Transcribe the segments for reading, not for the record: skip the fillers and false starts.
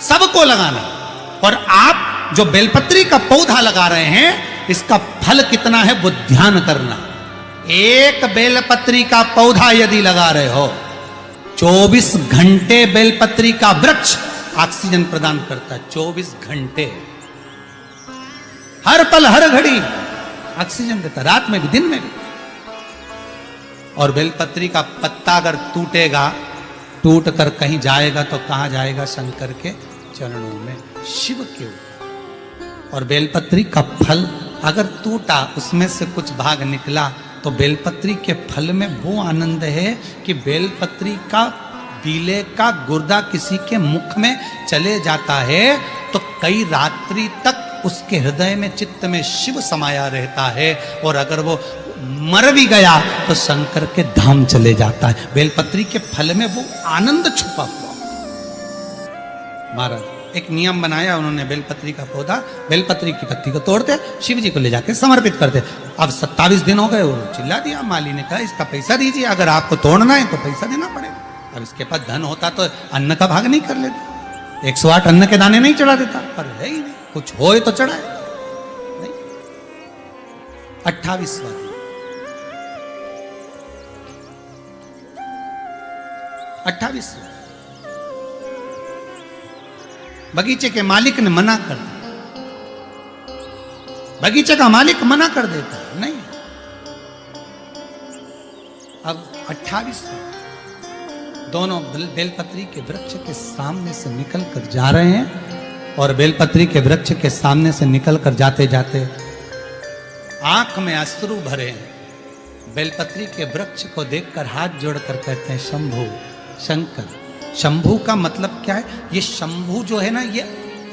सबको लगाना। और आप जो बेलपत्री का पौधा लगा रहे हैं, इसका फल कितना है वो ध्यान करना। एक बेलपत्री का पौधा यदि लगा रहे हो, 24 घंटे बेलपत्री का वृक्ष ऑक्सीजन प्रदान करता है। 24 घंटे, हर पल हर घड़ी ऑक्सीजन देता, रात में भी दिन में भी। और बेलपत्री का पत्ता अगर टूटेगा, टूट कर कहीं जाएगा तो कहां जाएगा? शंकर के चरणों में, शिव के ऊपर। और बेलपत्री का फल अगर टूटा, उसमें से कुछ भाग निकला, तो बेलपत्री के फल में वो आनंद है कि बेलपत्री का पीले का गुर्दा किसी के मुख में चले जाता है तो कई रात्रि तक उसके हृदय में, चित्त में शिव समाया रहता है। और अगर वो मर भी गया तो शंकर के धाम चले जाता है। बेलपत्री के फल में वो आनंद छुपा हुआ। महाराज एक नियम बनाया उन्होंने, बेलपत्री का पौधा, बेलपत्री की पत्ती को तोड़ते, शिव जी को ले जाके समर्पित करते। अब 27 दिन हो गए, वो चिल्ला दिया, माली ने कहा इसका पैसा दीजिए, अगर आपको तोड़ना है तो पैसा देना पड़ेगा। अब इसके पास धन होता तो अन्न का भाग नहीं कर लेता, 108 अन्न के दाने नहीं चढ़ा देता, पर है ही नहीं, कुछ होए तो चढ़ाए नहीं। 28वां दिन, 28वां, बगीचे के मालिक ने मना कर दिया। बगीचे का मालिक मना कर देता है, नहीं। अब 28वां, दोनों बेलपत्री के वृक्ष के सामने से निकल कर जा रहे हैं। और बेलपत्री के वृक्ष के सामने से निकल कर जाते जाते आंख में अश्रु भरे हैं। बेलपत्री के वृक्ष को देखकर हाथ जोड़कर कहते हैं शंभु, शंकर। शंभु का मतलब क्या है? ये शंभु जो है ना, ये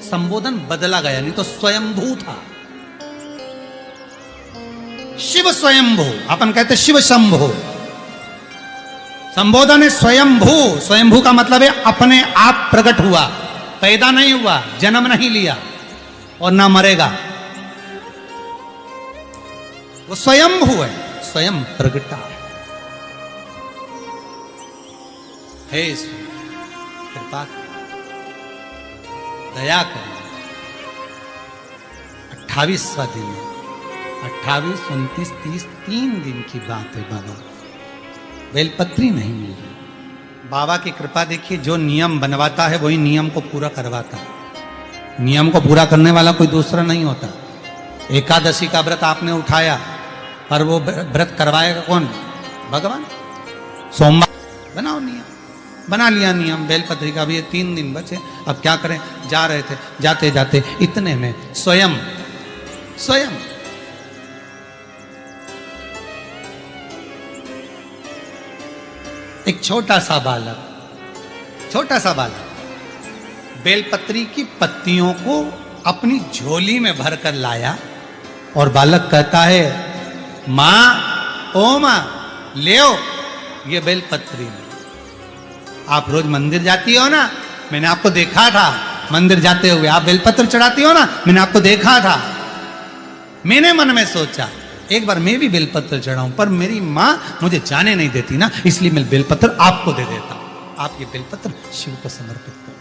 संबोधन बदला गया, नहीं तो स्वयंभू था। शिव स्वयंभू, अपन कहते शिव शंभु। संबोधन है स्वयंभू। स्वयंभू का मतलब है अपने आप प्रकट हुआ, पैदा नहीं हुआ, जन्म नहीं लिया और ना मरेगा। वो स्वयंभू है, स्वयं प्रगटा है। हे कृपा दया कर। 28वां दिन है, 28, 29, 30, 3 दिन की बात है बाबा। बेलपत्री नहीं मिल रही। बाबा की कृपा देखिए, जो नियम बनवाता है वही नियम को पूरा करवाता है। नियम को पूरा करने वाला कोई दूसरा नहीं होता। एकादशी का व्रत आपने उठाया, पर वो व्रत करवाएगा कौन? भगवान। सोमवार बनाओ नियम, बना लिया नियम बेलपत्री का भी। ये 3 दिन बचे, अब क्या करें? जा रहे थे, जाते जाते इतने में स्वयं एक छोटा सा बालक बेलपत्री की पत्तियों को अपनी झोली में भरकर लाया। और बालक कहता है, मां, ओ मां, ले आओ ये बेलपत्री। आप रोज मंदिर जाती हो ना, मैंने आपको देखा था मंदिर जाते हुए, आप बेलपत्र चढ़ाती हो ना, मैंने आपको देखा था। मैंने मन में सोचा एक बार मैं भी बेलपत्र चढ़ाऊं, पर मेरी मां मुझे जाने नहीं देती ना, इसलिए मैं बेलपत्र आपको दे देता हूं। आप ये बेलपत्र शिव को समर्पित करो।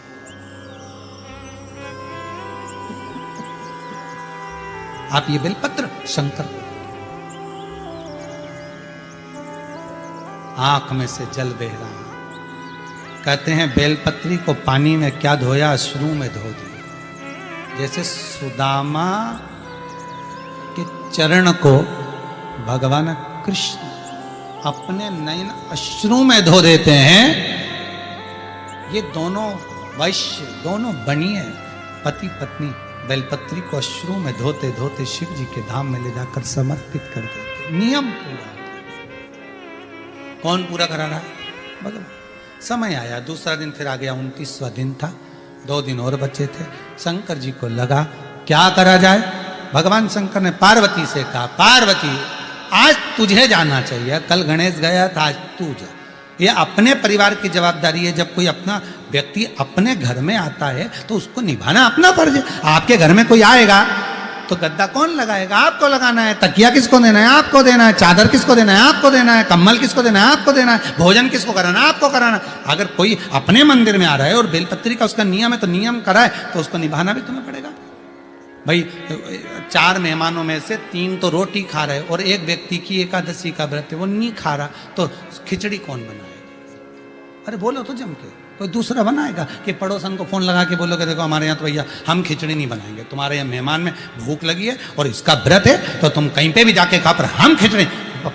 आप ये बेलपत्र शंकर। आंख में से जल बह रहा है। कहते हैं बेलपत्री को पानी में क्या धोया? अश्रु में धो दिया। जैसे सुदामा के चरण को भगवान कृष्ण अपने नयन अश्रु में धो देते हैं। ये दोनों वैश्य, दोनों बनिए पति पत्नी बेलपत्री को अश्रु में धोते धोते शिव जी के धाम में ले जाकर समर्पित कर देते। नियम पूरा। कौन पूरा करा रहा है? भगवान। समय आया, दूसरा दिन फिर आ गया, 29वां दिन था, 2 दिन और बचे थे। शंकर जी को लगा क्या करा जाए। भगवान शंकर ने पार्वती से कहा, पार्वती आज तुझे जाना चाहिए, कल गणेश गया था, आज तू जा। ये अपने परिवार की जवाबदारी है। जब कोई अपना व्यक्ति अपने घर में आता है तो उसको निभाना अपना फर्ज है। आपके घर में कोई आएगा तो गद्दा कौन लगाएगा? आपको लगाना है। तकिया किसको देना है? आपको देना है। चादर किसको देना है? आपको देना है। कम्बल किसको देना है? आपको देना है। भोजन किसको कराना है? आपको कराना है। अगर कोई अपने मंदिर में आ रहा है और बेलपत्री का उसका नियम है तो नियम कराए तो उसको निभाना भी तुम्हें पड़ेगा। भाई 4 मेहमानों में से 3 तो रोटी खा रहे और एक व्यक्ति की एकादशी का व्रत है, वो नहीं खा रहा, तो खिचड़ी कौन बनाएगा? अरे बोलो तो जम के, कोई दूसरा बनाएगा कि पड़ोसन को फोन लगा के बोलोगे देखो हमारे यहाँ तो भैया हम खिचड़ी नहीं बनाएंगे, तुम्हारे यहाँ मेहमान में भूख लगी है और इसका व्रत है तो तुम कहीं पे भी जाके खा, पर हम खिचड़ी,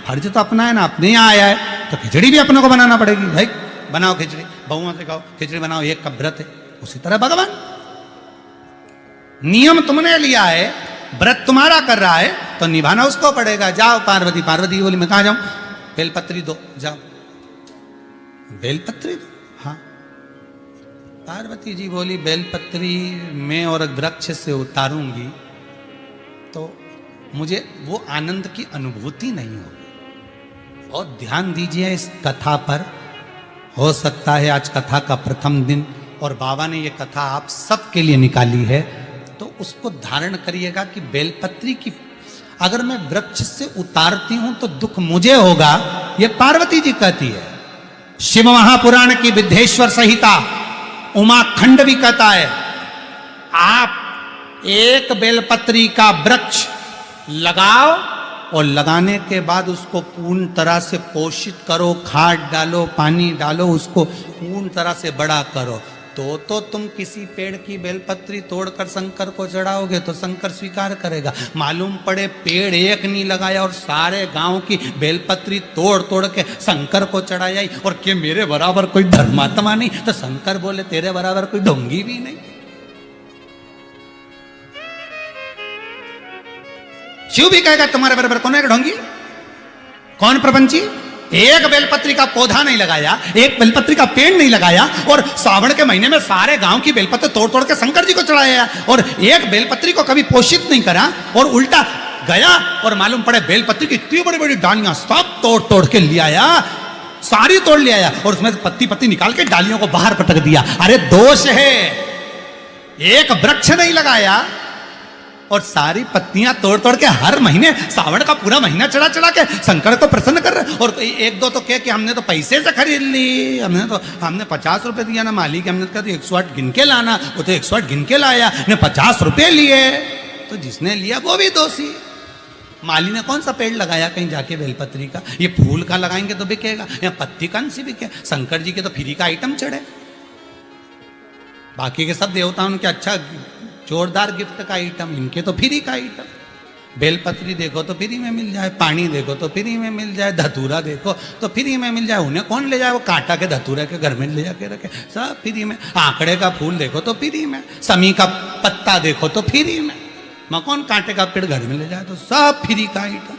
फर्ज तो अपना है ना, अपने यहाँ आया है तो खिचड़ी भी अपनों को बनाना पड़ेगी। भाई बनाओ खिचड़ी, बहुओं से कहो खिचड़ी बनाओ, एक का व्रत है। उसी तरह भगवान, नियम तुमने लिया है, व्रत तुम्हारा कर रहा है तो निभाना उसको पड़ेगा। जाओ पार्वती, पार्वती बोली मैं कहाँ जाऊं? बेलपत्री दो, जाओ बेलपत्री दो। हाँ, पार्वती जी बोली बेलपत्री मैं और वृक्ष से उतारूंगी तो मुझे वो आनंद की अनुभूति नहीं होगी। और ध्यान दीजिए इस कथा पर, हो सकता है आज कथा का प्रथम दिन और बाबा ने ये कथा आप सबके लिए निकाली है, तो उसको धारण करिएगा कि बेलपत्री की अगर मैं वृक्ष से उतारती हूं तो दुख मुझे होगा, ये पार्वती जी कहती है। शिव महापुराण की विद्येश्वर संहिता उमा खंड भी कहता है, आप एक बेलपत्री का वृक्ष लगाओ और लगाने के बाद उसको पूर्ण तरह से पोषित करो, खाद डालो, पानी डालो, उसको पूर्ण तरह से बड़ा करो, तो तुम किसी पेड़ की बेलपत्री तोड़कर शंकर को चढ़ाओगे तो शंकर स्वीकार करेगा। मालूम पड़े पेड़ एक नहीं लगाया और सारे गांव की बेलपत्री तोड़ तोड़ के शंकर को चढ़ाई और के मेरे बराबर कोई धर्मात्मा नहीं, तो शंकर बोले तेरे बराबर कोई ढोंगी भी नहीं। शिव भी कहेगा तुम्हारे बराबर कौन है ढोंगी, कौन प्रपंची? एक बेलपत्री का पौधा नहीं लगाया, एक बेलपत्री का पेड़ नहीं लगाया और सावन के महीने में सारे गांव की बेलपत्र तोड़ तोड़ के शंकर जी को चढ़ाया और एक बेलपत्री को कभी पोषित नहीं करा और उल्टा गया और मालूम पड़े बेलपत्री की इतनी बड़ी बड़ी डालियां सब तोड़ तोड़ के ले आया, सारी तोड़ ले आया और उसमें पत्ती पत्ती निकाल के डालियों को बाहर पटक दिया। अरे दोष है, एक वृक्ष नहीं लगाया और सारी पत्तियां तोड़ तोड़ के हर महीने सावन का पूरा महीना चढ़ा चढ़ा के शंकर को प्रसन्न कर रहे। और एक दो तो कह कि हमने तो पैसे से खरीद ली, हमने 50 रुपए दिया ना मालिक, हमने कहा 108 गिन के लाना, वो तो 108 गिन के लाया, ने 50 रुपए लिए, तो जिसने लिया वो भी दोषी। माली ने कौन सा पेड़ लगाया कहीं जाके बेलपत्री का? ये फूल का लगाएंगे तो बिकेगा, या पत्ती कौन सी बिके? शंकर जी के तो फ्री का आइटम चढ़े, बाकी के सब देवताओं के अच्छा जोरदार गिफ्ट का आइटम, इनके तो फ्री का आइटम। बेलपत्री देखो तो फ्री में मिल जाए, पानी देखो तो फ्री में मिल जाए, धतूरा देखो तो फ्री में मिल जाए। उन्हें कौन ले जाए? वो कांटा के धतूरा के घर में ले जाके रखे, सब फ्री में। आंकड़े का फूल देखो तो फ्री में, समी का पत्ता देखो तो फ्री में, कौन कांटे का पेड़ घर में ले जाए? तो सब फ्री का आइटम।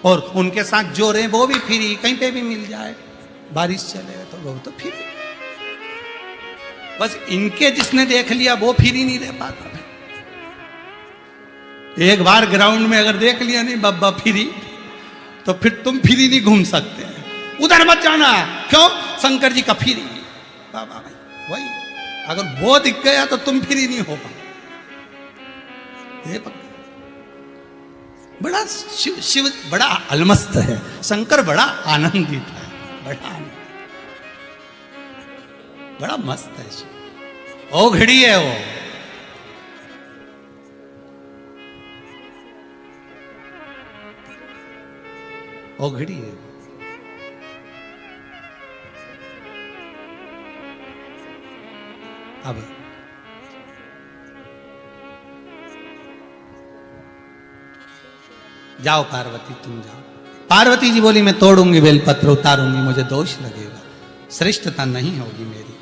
और उनके साथ जो रहे वो भी फ्री, कहीं पे भी मिल जाए, बारिश चले तो वो तो फ्री। बस इनके जिसने देख लिया वो फ्री नहीं रह पाता। एक बार ग्राउंड में अगर देख लिया नहीं बब्बा फ्री, तो फिर तुम फ्री नहीं घूम सकते, उधर मत जाना। क्यों? शंकर जी का फ्री। बाबा भाई वही, अगर वो दिख गया तो तुम फ्री नहीं हो पाओ। बड़ा शिव बड़ा अलमस्त है, शंकर बड़ा आनंदित है, बड़ा मस्त है शिव। ओ घड़ी है वो, ओ घड़ी है। अब जाओ पार्वती, तुम जाओ। पार्वती जी बोली मैं तोड़ूंगी बेलपत्र, उतारूंगी, मुझे दोष लगेगा, श्रेष्ठता नहीं होगी मेरी,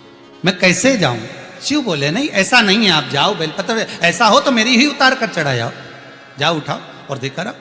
मैं कैसे जाऊं? शिव बोले नहीं, ऐसा नहीं है, आप जाओ बेलपत्र, ऐसा हो तो मेरी ही उतार कर चढ़ा जाओ, जाओ उठाओ और देखकर आओ।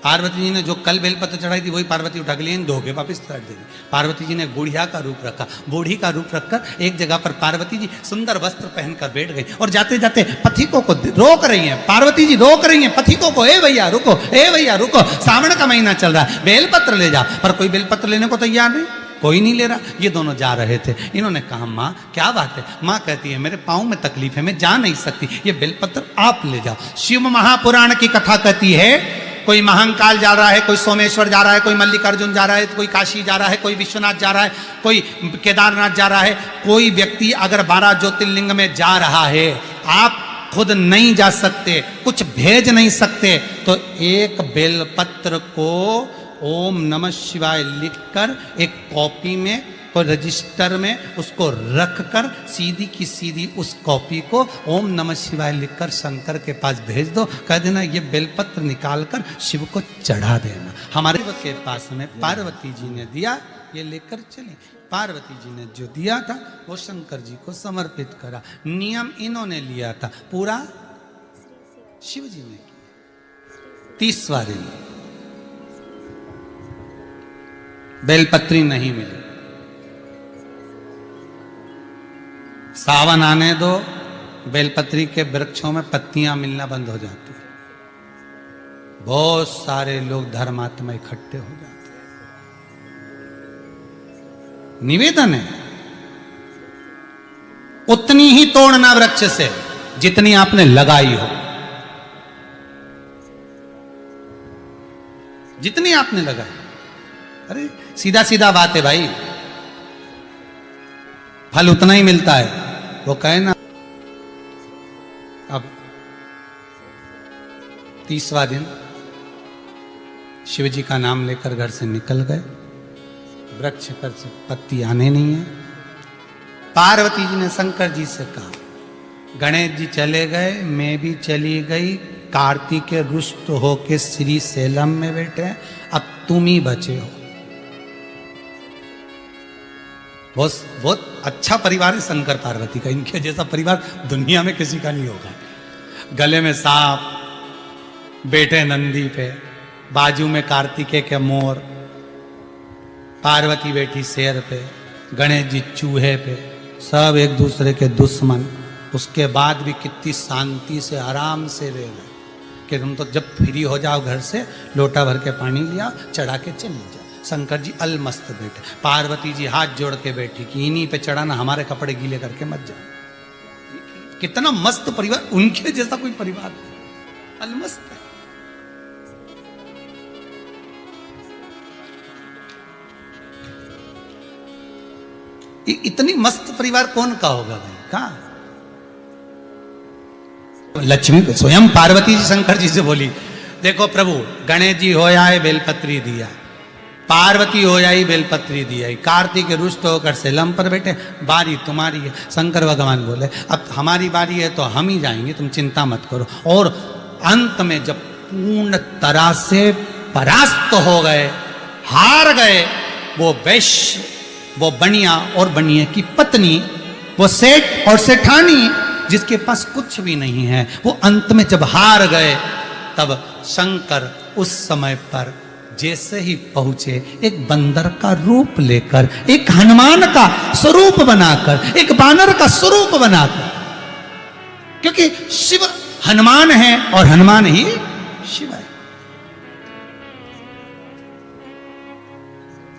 पार्वती जी ने जो कल बेलपत्र चढ़ाई थी वही पार्वती उठा के लिए धो के वापिस चढ़ देगी। पार्वती जी ने बुढ़िया का रूप रखा, बूढ़ी का रूप रखकर एक जगह पर पार्वती जी सुंदर वस्त्र पहनकर बैठ गई और जाते जाते पथिकों को रोक रही हैं। पार्वती जी रोक रही हैं पथिकों को, ए भैया रुको, ए भैया रुको, सावन का महीना चल रहा है, बेलपत्र ले जाओ। पर कोई बेलपत्र लेने को तैयार नहीं। कोई नहीं ले रहा। ये दोनों जा रहे थे, इन्होंने कहा माँ क्या बात है? माँ कहती है मेरे पाँव में तकलीफ है, मैं जा नहीं सकती, ये बेलपत्र आप ले जाओ। शिव महापुराण की कथा कहती है कोई महाकाल जा रहा है, कोई सोमेश्वर जा रहा है, कोई मल्लिकार्जुन जा रहा है, कोई काशी जा रहा है, कोई विश्वनाथ जा रहा है, कोई केदारनाथ जा रहा है। कोई व्यक्ति अगर 12 ज्योतिर्लिंग में जा रहा है, आप खुद नहीं जा सकते, कुछ भेज नहीं सकते, तो एक बेलपत्र को ओम नमः शिवाय लिखकर एक कॉपी में, कोई रजिस्टर में उसको रखकर सीधी की सीधी उस कॉपी को ओम नमः शिवाय लिखकर शंकर के पास भेज दो। कह देना ये बेलपत्र निकालकर शिव को चढ़ा देना। हमारे के पास में पार्वती जी ने दिया, ये लेकर चले। पार्वती जी ने जो दिया था वो शंकर जी को समर्पित करा। नियम इन्होंने लिया था, पूरा शिव जी ने किया। 30वां दिन बेलपत्री नहीं मिली। सावन आने दो, बेलपत्री के वृक्षों में पत्तियां मिलना बंद हो जाती है। बहुत सारे लोग धर्मात्मा इकट्ठे हो जाते हैं। निवेदन है उतनी ही तोड़ना वृक्ष से जितनी आपने लगाई हो, जितनी आपने लगाई। अरे सीधा सीधा बात है भाई, फल उतना ही मिलता है। वो कहे ना, अब 30वां दिन शिव जी का नाम लेकर घर से निकल गए। वृक्ष पर से पत्ती आने नहीं है। पार्वती जी ने शंकर जी से कहा गणेश जी चले गए, मैं भी चली गई, कार्तिक रुष्ट होके श्री सेलम में बैठे हैं, अब तुम ही बचे हो। बहुत अच्छा परिवार है शंकर पार्वती का, इनके जैसा परिवार दुनिया में किसी का नहीं होगा। गले में सांप, बेटे नंदी पे, बाजू में कार्तिकेय के मोर, पार्वती बैठी शेर पे, गणेश जी चूहे पे, सब एक दूसरे के दुश्मन। उसके बाद भी कितनी शांति से आराम से रह गए कि तुम तो जब फ्री हो जाओ घर से, लोटा भर के पानी लिया, चढ़ा के चली जाओ। शंकर जी अलमस्त बैठे, पार्वती जी हाथ जोड़ के बैठी कि इन्हीं पे चढ़ाना, हमारे कपड़े गीले करके मत जाओ। कितना मस्त परिवार, उनके जैसा कोई परिवार अलमस्त है। इतनी मस्त परिवार कौन का होगा भाई? कहा लक्ष्मी स्वयं पार्वती जी शंकर जी से बोली, देखो प्रभु गणेश जी हो आए बेलपत्री दिया, पार्वती हो आई बेलपत्री दिया, कार्तिक रुष्ट होकर सेलम पर बैठे, बारी तुम्हारी है। शंकर भगवान बोले अब हमारी बारी है तो हम ही जाएंगे, तुम चिंता मत करो। और अंत में जब पूर्ण तरह से परास्त हो गए, हार गए, वो वैश्य, वो बनिया और बनिए की पत्नी, वो सेठ और सेठानी जिसके पास कुछ भी नहीं है, वो अंत में जब हार गए, तब शंकर उस समय पर जैसे ही पहुंचे, एक बंदर का रूप लेकर, एक हनुमान का स्वरूप बनाकर, एक बानर का स्वरूप बनाकर, क्योंकि शिव हनुमान है और हनुमान ही शिव है।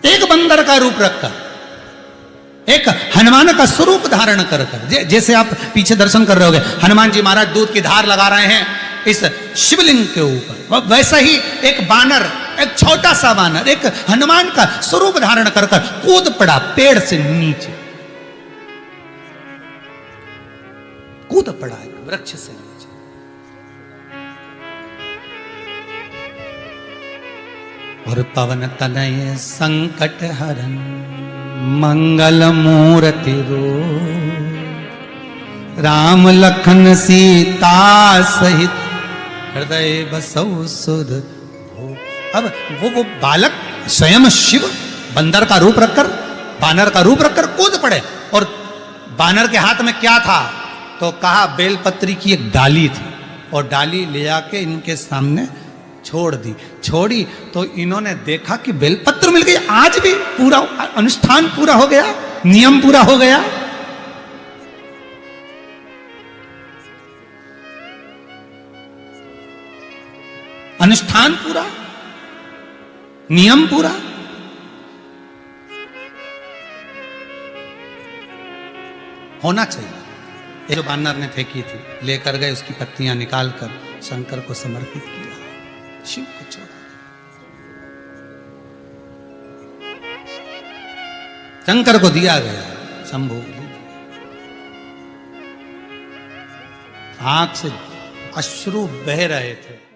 एक बंदर का रूप रखकर, एक हनुमान का स्वरूप धारण कर कर, जैसे आप पीछे दर्शन कर रहे होगे, हनुमान जी महाराज दूध की धार लगा रहे हैं इस शिवलिंग के ऊपर, वैसा ही एक बानर, एक छोटा सा बानर, एक हनुमान का स्वरूप धारण कर कर कूद पड़ा पेड़ से नीचे, कूद पड़ा एक वृक्ष से नीचे। और पवन तनय संकट हरन मंगल मूर्ति रो, राम लखन सीता सहित हृदय बसौ सुध हो। अब वो बालक स्वयं शिव बंदर का रूप रखकर, बानर का रूप रखकर कूद पड़े। और बानर के हाथ में क्या था? तो कहा बेलपत्री की एक डाली थी, और डाली ले जाके इनके सामने छोड़ दी। छोड़ी तो इन्होंने देखा कि बेलपत्र मिल गई। आज भी पूरा अनुष्ठान पूरा हो गया, नियम पूरा हो गया। अनुष्ठान पूरा, नियम पूरा। होना चाहिए। ये जो वानर ने फेंकी थी, लेकर गए, उसकी पत्तियां निकालकर शंकर को समर्पित किया, शिव को छोड़ा। शंकर को दिया गया, शंभु आंख से अश्रु बह रहे थे।